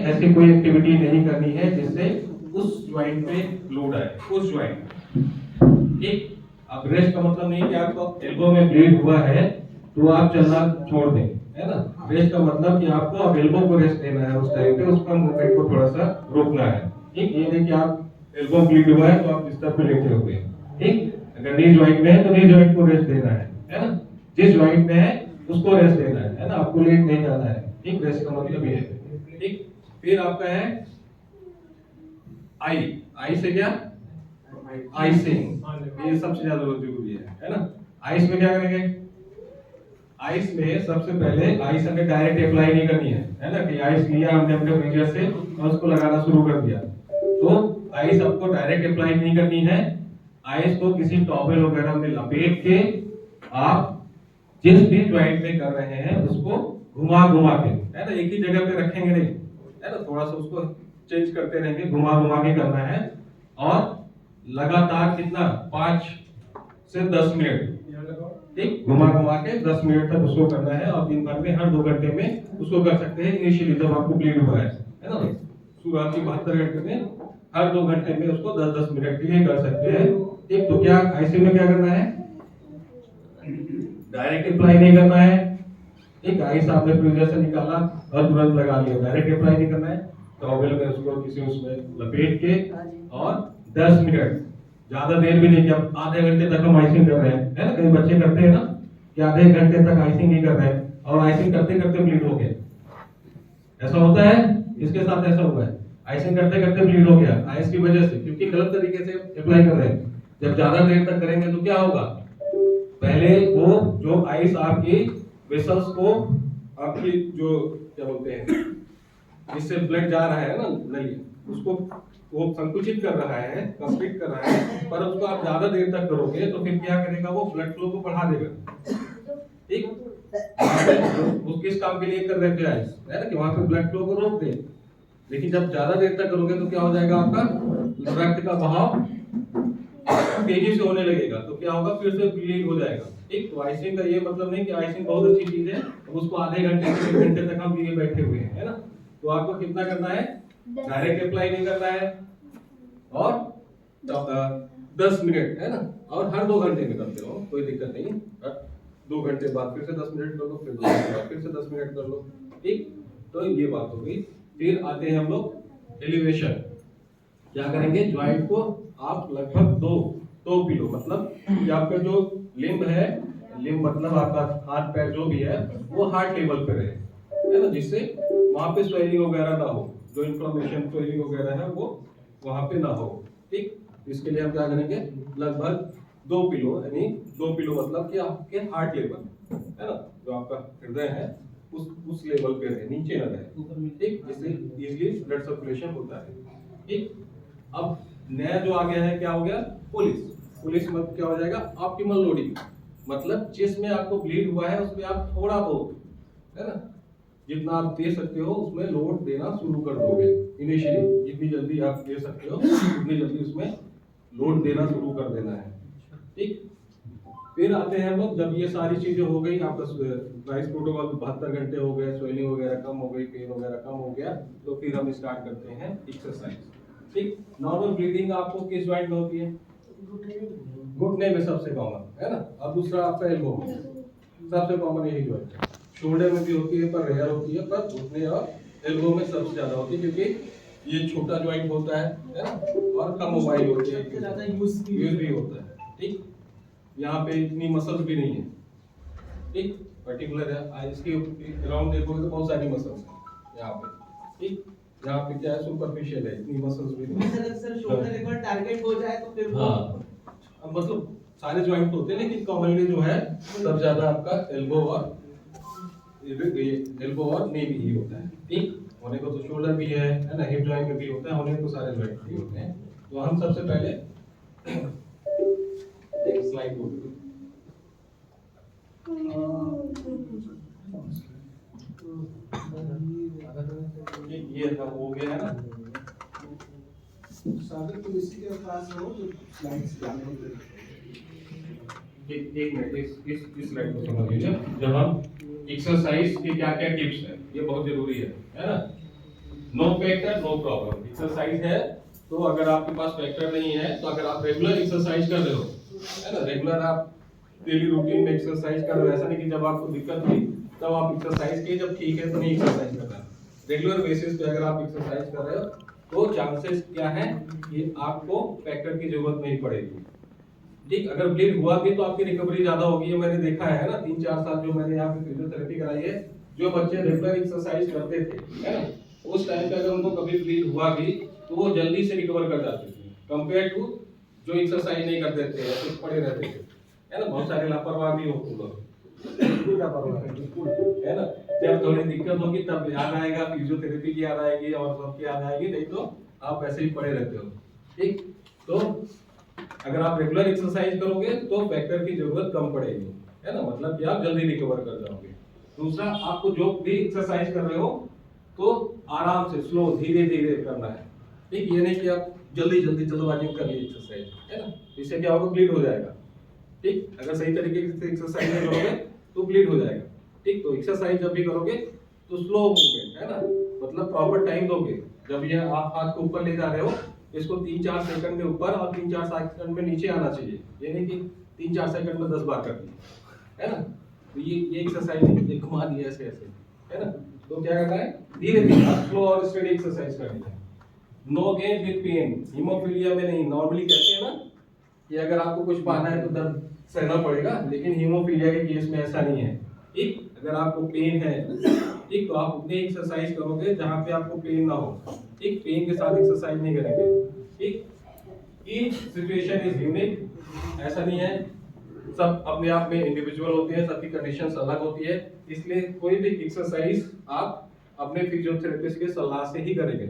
ऐसी कोई एक्टिविटी नहीं करनी है जिससे उस ज्वाइंट पे लोड आए, उस ज्वाइंट। ठीक, अब रेस्ट का मतलब नहीं कि आपको एल्बो में ब्लीड हुआ है तो आप चलना छोड़ दें, है ना। रेस्ट का मतलब कि आपको अब एल्बो को रेस्ट देना है, उस टाइम पे उसका मूवमेंट को थोड़ा सा रोकना है। ठीक, ये नहीं कि आप एल्बो ब्लीड हुआ है तो आप बिस्तर पे लेटे हुए। ठीक, अगर नी ज्वाइंट में है तो नी ज्वाइंट को रेस्ट देना है ना। जिस ज्वाइंट में है उसको रेस्ट देना है ना, आपको लेट नहीं जाना है। ठीक, रेस्ट का मतलब ये है। ठीक, फिर आपका है आई। आई से क्या, आइसिंग, ये सबसे ज्यादा जरूरी है ना। आइस में क्या करेंगे, आइस में सबसे पहले आइस हमें डायरेक्ट अप्लाई नहीं करनी है ना, कि आइस लिया हमने अपने फ्रीजर से और उसको लगाना शुरू कर दिया। तो आइस आपको डायरेक्ट अप्लाई नहीं करनी है। आइस को किसी टॉवेल वगैरह में लपेट के आप जिस भी ज्वाइंट में कर रहे हैं उसको घुमा घुमा के, है ना, एक ही जगह पे रखेंगे नहीं, है ना, थोड़ा सा उसको चेंज करते रहेंगे, घुमा घुमा के करना है। और लगातार कितना, 5 से 10 मिनट। ठीक, घुमा घुमा के 10 मिनट तक उसको करना है। और दिन भर में हर 2 घंटे में उसको कर सकते हैं। इनिशियली जब आपको ब्लीड हुआ है ना, शुरुआती 72 घंटे में हर 2 घंटे में उसको 10-10 मिनट के लिए कर सकते हैं। ठीक, तो क्या आईसीयू में क्या करना है, डायरेक्ट अप्लाई नहीं करना है। ठीक, आइस आपने फ्रीजर से निकाला और तुरंत लगा लिया, डायरेक्ट अप्लाई नहीं करना है। टॉवेल में उसको किसी उसमें लपेट के और 10 मिनट, ज्यादा देर भी नहीं, कि आधे घंटे तक हम आइसिंग कर रहे हैं, है ना, कई बच्चे करते हैं ना कि आधे घंटे तक आइसिंग ही कर रहे हैं और आइसिंग करते करते ब्लीड हो गया। ऐसा होता है, इसके साथ ऐसा हुआ है, आइसिंग करते करते ब्लीड हो गया आइस की वजह से, क्योंकि गलत तरीके से अप्लाई कर रहे हैं। जब ज्यादा देर तक करेंगे तो क्या होगा, पहले वो जो आइस आपकी वेसल्स को, आपकी जो क्या बोलते हैं, जिससे ब्लड जा रहा है ना नली, उसको वो संकुचित कर रहा है, कंस्ट्रिक्ट कर रहा है। पर उसको आप ज्यादा देर तक करोगे तो फिर क्या करेगा, वो ब्लड फ्लो को बढ़ा देगा। ठीक, वो किस काम के लिए कर रहे थे आइस, है ना, कि वहां पे ब्लड फ्लो को रोक दे। लेकिन जब ज्यादा देर तक करोगे तो क्या हो जाएगा, आपका रक्त का बहाव तेजी से होने लगेगा, तो क्या होगा, फिर से ब्लीड हो जाएगा। ठीक, तो आइसिंग का ये मतलब नहीं कि आइसिंग बहुत अच्छी चीज है, उसको आधे घंटे से 1 घंटे तक हम लिए बैठे हुए हैं, है ना। तो आपको कितना करना है, डायरेक्ट अप्लाई नहीं करना है और 10 मिनट, है ना, और हर 2 घंटे में करते रहो, कोई दिक्कत नहीं। 2 घंटे बाद फिर से 10 मिनट कर लो, फिर 2 घंटे बाद फिर से 10 मिनट कर लो। ठीक, तो ये बात हो गई। फिर आते हैं हम लोग एलिवेशन। क्या करेंगे, ज्वाइंट को आप लगभग 2 किलो, मतलब कि आपका जो लिम्ब है, लिम्ब मतलब आपका हाथ पैर जो भी है वो हार्ट लेवल पे रहे, है ना, जिससे वहां पे स्वेलिंग वगैरह ना हो, जो इन्फ्लेमेशन स्वेलिंग वगैरह है वो वहां पे ना हो। ठीक, इसके लिए हम क्या करेंगे, लगभग 2 किलो, यानी 2 किलो मतलब कि आपके हार्ट लेवल, है ना, जो आपका हृदय है उस लेवल पे रहे, नीचे ना रहे। ठीक, जिससे इजीली ब्लड सर्कुलेशन होता है। ठीक, अब नया जो आ गया है, क्या हो गया, पुलिस। पुलिस मतलब क्या हो जाएगा, ऑप्टिमल लोडिंग, मतलब जिसमें आपको ब्लीड हुआ है उसमें आप थोड़ा बहुत, है ना, जितना आप दे सकते हो उसमें लोड देना शुरू कर दोगे। इनिशियली जितनी जल्दी आप दे सकते हो उतनी जल्दी उसमें लोड देना शुरू कर देना है। ठीक, फिर आते हैं हम लोग, जब ये सारी चीजें हो गई, आपका राइस प्रोटोकॉल 72 घंटे हो गए, स्वेलिंग वगैरह कम हो गई, पेन वगैरह कम हो गया, तो फिर हम स्टार्ट करते हैं एक्सरसाइज। ठीक, नॉर्मल ब्रीदिंग आपको किस ज्वाइंट में होती है, घुटने में सबसे कॉमन, है ना, और दूसरा आपका एल्बो में सबसे कॉमन यही ज्वाइंट है। शोल्डर में भी होती है पर रेयर होती है, पर घुटने और एल्बो में सबसे ज्यादा होती है, क्योंकि ये छोटा ज्वाइंट होता है ना, और कम मोबाइल होती है, ज्यादा यूज भी होता है। ठीक, यहाँ पे इतनी मसल्स भी नहीं है। ठीक, पर्टिकुलर है, इसके अराउंड देखोगे तो बहुत सारी मसल्स हैं यहाँ पे। ठीक, यहाँ पे क्या है, सुपरफिशियल है, इतनी मसल्स भी नहीं है। सर शोल्डर एक बार टारगेट हो जाए तो फिर हाँ, अब मतलब सारे ज्वाइंट होते हैं, लेकिन कॉमनली जो है सब ज्यादा आपका एल्बो और नी भी ही होता है। ठीक, होने को तो शोल्डर भी है ना, हिप ज्वाइंट में भी होता है, होने को सारे ज्वाइंट भी होते हैं। तो हम सबसे पहले एक स्लाइड को ये था, हो गया है ना। सागर तो इसी के पास हो जो स्लाइड्स जाने होते हैं। एक मिनट, इस स्लाइड को समझ लीजिए। जब हम एक्सरसाइज के क्या क्या टिप्स है, ये बहुत जरूरी है ना। No factor no problem. Exercise है तो अगर आपके पास फैक्टर नहीं है, तो अगर आप रेगुलर एक्सरसाइज कर रहे हो, है ना, रेगुलर आप डेली रूटीन में एक्सरसाइज कर रहे हो, ऐसा नहीं कि जब आपको दिक्कत हुई तब आप एक्सरसाइज किए, जब ठीक है तो नहीं एक्सरसाइज करना। रेगुलर बेसिस पे अगर आप एक्सरसाइज कर रहे हो तो चांसेस क्या है कि आपको फैक्टर की जरूरत नहीं पड़ेगी। ठीक, अगर ब्लीड हुआ भी तो आपकी रिकवरी ज्यादा होगी। ये मैंने देखा है ना, 3-4 साल जो मैंने यहाँ पे फिजियोथेरेपी कराई है, जो बच्चे रेगुलर एक्सरसाइज करते थे, है ना, उस टाइम पे अगर उनको कभी ब्लीड हुआ भी तो वो जल्दी से रिकवर कर जाते थे, कंपेयर टू जो एक्सरसाइज नहीं करते थे, ऐसे पड़े रहते थे, है ना। बहुत सारे लापरवाह भी होते लोग, बिल्कुल लापरवाह है, बिल्कुल, है ना। जब थोड़ी दिक्कत होगी तब याद आएगा, फिजियोथेरेपी की याद आएगी और सबकी याद आएगी, नहीं तो आप ऐसे ही पड़े रहते हो। ठीक, तो अगर आप रेगुलर एक्सरसाइज करोगे तो फैक्टर की जरूरत कम पड़ेगी, है ना, मतलब कि आप जल्दी रिकवर कर जाओगे। दूसरा, आपको जो भी एक्सरसाइज कर रहे हो तो आराम से, स्लो, धीरे धीरे करना है। ठीक, ये नहीं कि आप जल्दी जल्दी जल्दबाजी में कर लिए एक्सरसाइज, है ना, इससे क्या होगा, ब्लीड हो जाएगा। ठीक, अगर सही तरीके से एक्सरसाइज नहीं करोगे तो ब्लीड हो जाएगा। ठीक, तो एक्सरसाइज जब भी करोगे तो स्लो मूवमेंट, है ना, मतलब प्रॉपर टाइम दोगे। जब ये आप हाथ को ऊपर ले जा रहे हो, इसको 3-4 सेकंड में ऊपर और 3-4 सेकंड में नीचे आना चाहिए, ये नहीं कि 3-4 सेकंड में 10 बार कर दिए, है ना। तो ये एक्सरसाइज नहीं, ये घुमा दिया ऐसे ऐसे, है ना। तो क्या करना है, धीरे धीरे स्लो और स्टेडी एक्सरसाइज करनी है। No gain with pain, haemophilia में नहीं, नॉर्मली कहते हैं ना कि अगर आपको कुछ पाना है तो दर्द सहना पड़ेगा, लेकिन हीमोफीलिया के केस में ऐसा नहीं है। ठीक, अगर आपको पेन है, ठीक, तो आप उतनी एक्सरसाइज करोगे जहां पे आपको पेन ना हो। ठीक, पेन के साथ एक्सरसाइज नहीं करेंगे। ठीक, ईच सिचुएशन इज यूनिक, ऐसा नहीं है, सब अपने आप में इंडिविजुअल होते हैं, सबकी कंडीशंस अलग होती है, इसलिए कोई भी एक्सरसाइज आप अपने फिजियोथेरेपिस्ट के सलाह से ही करेंगे।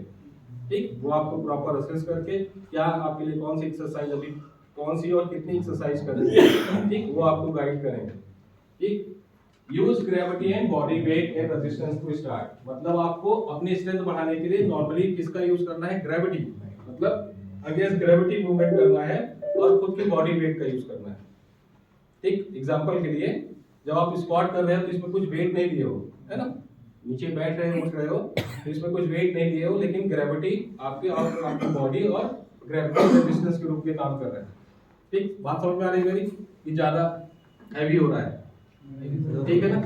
ठीक, वो आपको प्रॉपर असेस करके क्या आपके लिए कौन सी एक्सरसाइज अभी कौन सी और कितनी एक्सरसाइज करनी है, ठीक, वो आपको गाइड करेंगे। ठीक, use gravity and body weight and resistance to start, मतलब आपको अपनी स्ट्रेंथ बढ़ाने के लिए नॉर्मली किसका यूज करना है, ग्रेविटी, मतलब अगेंस्ट ग्रेविटी मूवमेंट करना है और खुद की बॉडी वेट का यूज करना है। ठीक, एग्जांपल के लिए जब आप स्क्वाट कर रहे हो तो इसमें कुछ वेट नहीं लिए हो, है ना, नीचे बैठ रहे हो, उठ रहे हो, तो इसमें कुछ वेट नहीं लिए हो, लेकिन ग्रेविटी आपकी बॉडी और ग्रेविटी रेजिस्टेंस के रूप में काम कर रहा है। ठीक, बात समझ में आ रही है मेरी, कि ज्यादा हैवी हो रहा है, ठीक है ना।